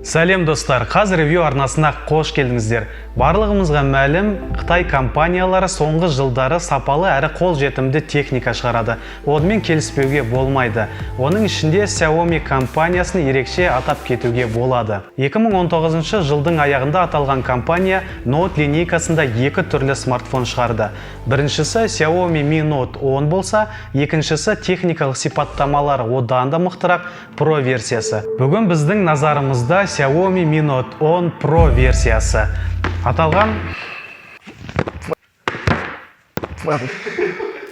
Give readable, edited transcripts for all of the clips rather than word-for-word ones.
Сәлем достар, қазір ревью арнасына қош келдіңіздер. Барлығымызға мәлім, Қытай компаниялары соңғы жылдары сапалы әрі қолжетімді техника шығарады. Онымен келіспеуге болмайды. Оның ішінде Xiaomi компаниясын ерекше атап кетуге болады. 2019 жылдың аяғында аталған компания Note линейкасында екі түрлі смартфон шығарды. Біріншісі Xiaomi Mi Note 10 болса, екіншісі техникалық сипаттамалары одан да мықтырақ Pro версиясы. Бүгін біздің назарымызда Xiaomi Mi Note 10 Pro версиясы.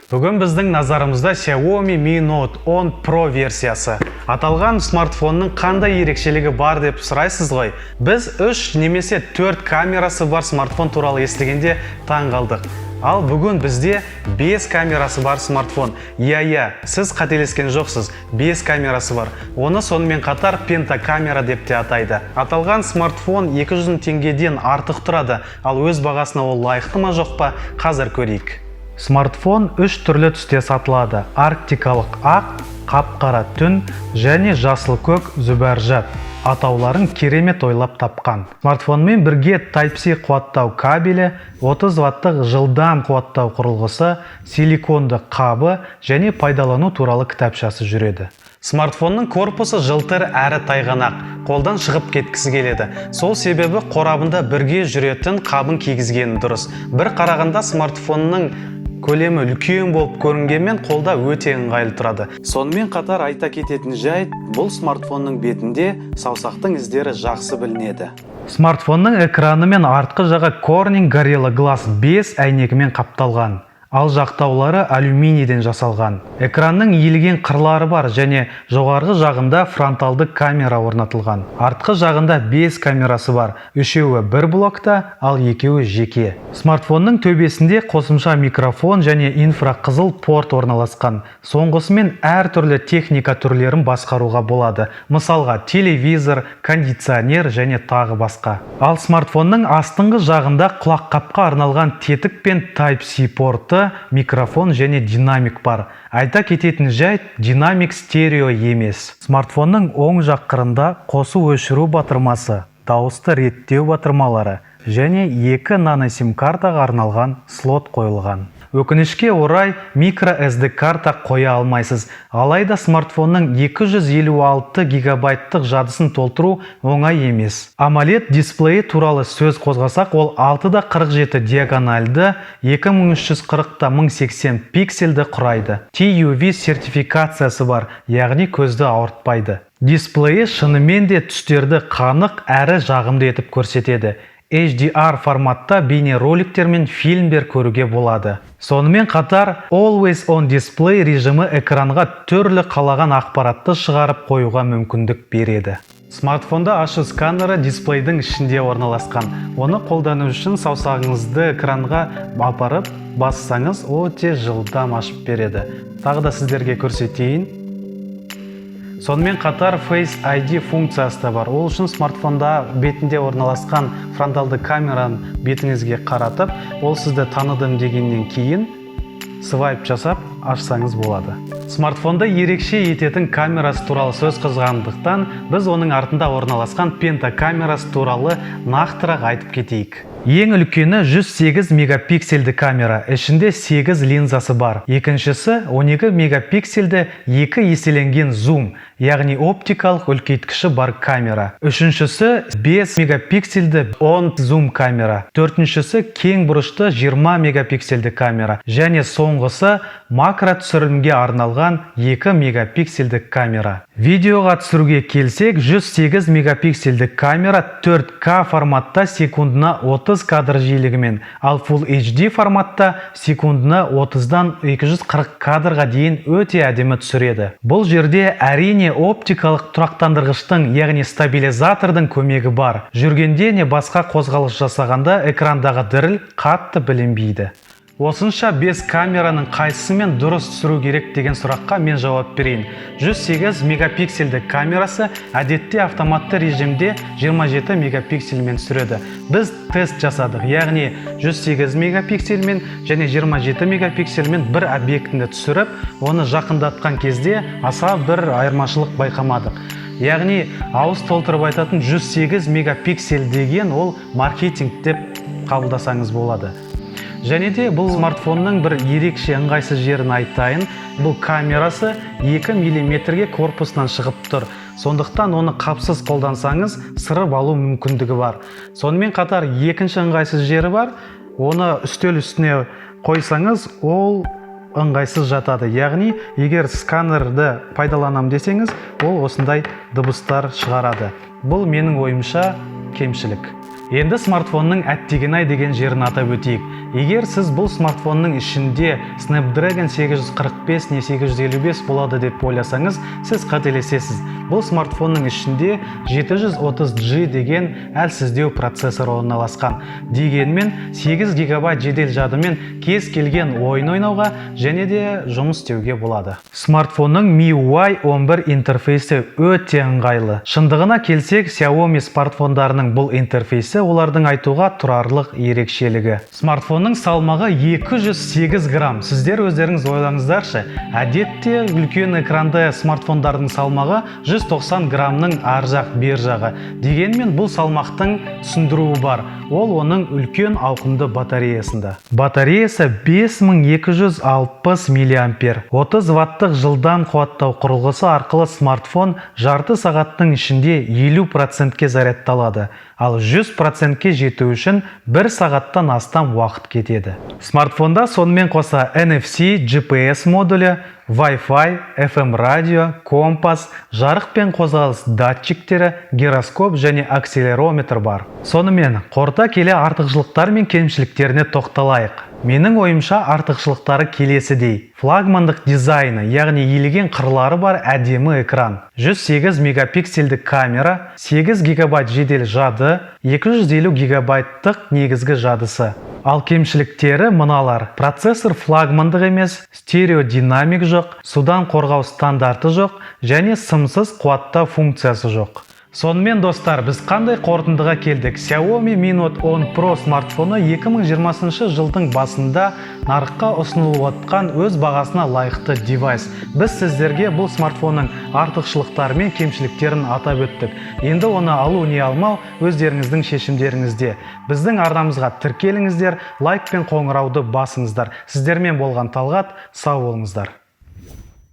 Бүгін біздің назарымызда Xiaomi Mi Note 10 Pro версиясы. Аталған смартфонның қандай ерекшелігі бар деп сұрайсыз ғой? Біз 3 немесе 4 камерасы бар смартфон туралы естігенде таң қалдық. Ал бүгін бізде 5 камерасы бар смартфон. Иә, сіз қателескен жоқсыз, 5 камерасы бар. Оны сонымен қатар пентакамера деп те атайды. Аталған смартфон 200 теңгеден артық тұрады, ал өз бағасына ол лайықты ма жоқ па, қазір көрейік. Смартфон 3 түрлі түсте сатылады. Арктикалық ақ, қап-қара түн және жасыл көк зүбәржат. Атауларын керемет ойлап тапқан. Смартфонмен бірге Type-C қуаттау кабелі, 30 ваттық жылдам қуаттау құрылғысы, силиконды қабы және пайдалану туралы кітапшасы жүреді. Смартфонның корпусы жылтыр әрі тайғанақ, қолдан шығып кеткісі келеді. Сол себебі қорабында бірге жүретін қабын кигізгені дұрыс. Бір қарағанда смартфонның көлемі үлкен болып көрінгенмен қолда өте ыңғайлы тұрады. Сонымен қатар айта кететін жайт, бұл смартфонның бетінде саусақтың іздері жақсы білінеді. Смартфонның экраны мен артқы жағы Corning Gorilla Glass 5 әйнегімен қапталған. Ал жақтаулары алюминийден жасалған. Экранның иілген қырлары бар және жоғарғы жағында фронталды камера орнатылған. Артқы жағында 5 камерасы бар. Үшеуі бір блокта, ал екеуі жеке. Смартфонның төбесінде қосымша микрофон және инфрақызыл порт орналасқан. Соңғысымен әртүрлі техника түрлерін басқаруға болады. Мысалға, телевизор, кондиционер және тағы басқа. Ал смартфонның астыңғы жағында құлаққапқа арналған тетік пен Type-C порты, микрофон және динамик бар. Айта кететін жайт, динамик стерео емес. Смартфонның оң жақ қырында қосу өшіру батырмасы, дауысты реттеу батырмалары және 2 нано сим картаға арналған слот қойылған. Өкінішке орай микро SD карта қоя алмайсыз. Алайда смартфонның 256 гигабайттық жадысын толтыру оңай емес. AMOLED дисплейі туралы сөз қозғасақ, ол 6:47 диагональды, 2340x1080 пиксельді құрайды. TUV сертификациясы бар, яғни көзді ауыртпайды. Дисплейі шынымен де түстерді қанық әрі жағымды етіп көрсетеді. HDR форматта бейнероликтер мен фильмдер көруге болады. Сонымен қатар Always on Display режимі экранға түрлі қалаған ақпаратты шығарып қоюға мүмкіндік береді. Смартфонда ашу сканері дисплейдің ішінде орналасқан. Оны қолдану үшін саусағыңызды экранға апарып бассаңыз, өте жылдам ашып береді. Тағы да сіздерге көрсетейін. Сонымен қатар Face ID функциясы да бар. Ол үшін смартфонда бетінде орналасқан фронталды камераны бетіңізге қаратып, ол сізді таныдым дегеннен кейін свайп жасап ашсаңыз болады. Смартфонда ерекше ететін камерасы туралы сөз қозғағандықтан, біз оның артында орналасқан пентакамерасы туралы нақтырақ айтып кетейік. Ең үлкені 108 мегапиксельді камера, ішінде 8 линзасы бар. Екіншісі 12 мегапиксельді 2 еселенген зум, яғни оптикалық үлкейткіші бар камера. Үшіншісі 5 мегапиксельді 10 зум камера. Төртіншісі кең бұрышты 20 мегапиксельді камера. Және соңғысы макро түсірілімге арналған 2 мегапиксельді камера. Видеоға түсіруге келсек, 108 мегапиксельді камера 4К форматта секундына 30 кадр жиілігімен, ал Full HD форматта секундына 30-дан 240 кадрға дейін өте әдемі түсіреді. Бұл жерде әрине оптикалық тұрақтандырғыштың, яғни стабилизатордың көмегі бар. Жүргенде не басқа қозғалыс жасағанда экрандағы діріл қатты білінбейді. Осынша 5 камераның қайсысымен дұрыс түсіру керек деген сұраққа мен жауап берейін. 108 мегапиксельді камерасы әдетте автоматты режимде 27 мегапиксельмен түсіреді. Біз тест жасадық, яғни 108 мегапиксельмен және 27 мегапиксельмен бір объектіні түсіріп, оны жақындатқан кезде аса бір айырмашылық байқамадық. Яғни ауыз толтырып айтатын 108 мегапиксель деген ол маркетинг деп қабылдасаңыз болады. Және де бұл смартфонның бір ерекше ыңғайсыз жерін айтайын. Бұл камерасы 2 мм-ге корпусынан шығып тұр. Сондықтан оны қапсыз қолдансаңыз сырып алу мүмкіндігі бар. Сонымен қатар екінші ыңғайсыз жері бар. Оны үстел үстіне қойсаңыз, ол ыңғайсыз жатады. Яғни, егер сканерді пайдаланам десеңіз, ол осындай дыбыстар шығарады. Бұл менің ойымша кемшілік. Енді смартфонның әттеген-ай деген жерін атап өтейік. Егер сіз бұл смартфонның ішінде Snapdragon 845 не 855 болады деп ойласаңыз, сіз қателесесіз. Бұл смартфонның ішінде 730G деген әлсіздеу процессор орналасқан. Дегенмен 8 гигабайт жедел жадымен кез келген ойын ойнауға және де жұмыс істеуге болады. Смартфонның MIUI 11 интерфейсі өте ыңғайлы. Шындығына келсек, Xiaomi смартфондарының бұл интерфейсі олардың айтуға тұрарлық ерекшелігі. Смартфонның салмағы 208 грамм. Сіздер өздеріңіз ойлаңыздаршы, әдетте үлкен экранды смартфондардың салмағы 190 граммның ар жақ бер жағы. Дегенмен бұл салмақтың түсіндіруі бар. Ол оның үлкен ауқымды батареясында. Батареясы 5260 мА. 30 ваттық жылдам қуаттау құрылғысы арқылы смартфон жарты сағаттың ішінде 50%-ке зарядталады. Ал 100%-ке жету үшін 1 сағаттан астам уақыт кетеді. Смартфонда сонымен қоса NFC, GPS модулі, Wi-Fi, FM радио, компас, жарық пен қозғалыс датчиктері, гироскоп және акселерометр бар. Сонымен, қорыта келе артықшылықтар мен кемшіліктеріне тоқталайық. Менің ойымша артықшылықтары келесідей. Флагмандық дизайны, яғни иілген қырлары бар әдемі экран. 108 мегапиксельдік камера, 8 гигабайт жедел жады, 250 гигабайттық негізгі жадысы. Ал кемшіліктері мыналар. Процессор флагмандық емес, стереодинамик жоқ, судан қорғау стандарты жоқ және сымсыз қуаттау функциясы жоқ. Сонымен достар, біз қандай қорытындыға келдік? Xiaomi Mi Note 10 Pro смартфоны 2020 жылдың басында нарыққа ұсынылып отқан өз бағасына лайықты девайс. Біз сіздерге бұл смартфонның артықшылықтары мен кемшіліктерін атап өттік. Енді оны алу не алмау өздеріңіздің шешімдеріңізде. Біздің арнамызға тіркеліңіздер, лайк пен қоңырауды басыңыздар. Сіздермен болған Талғат, сау болыңыздар.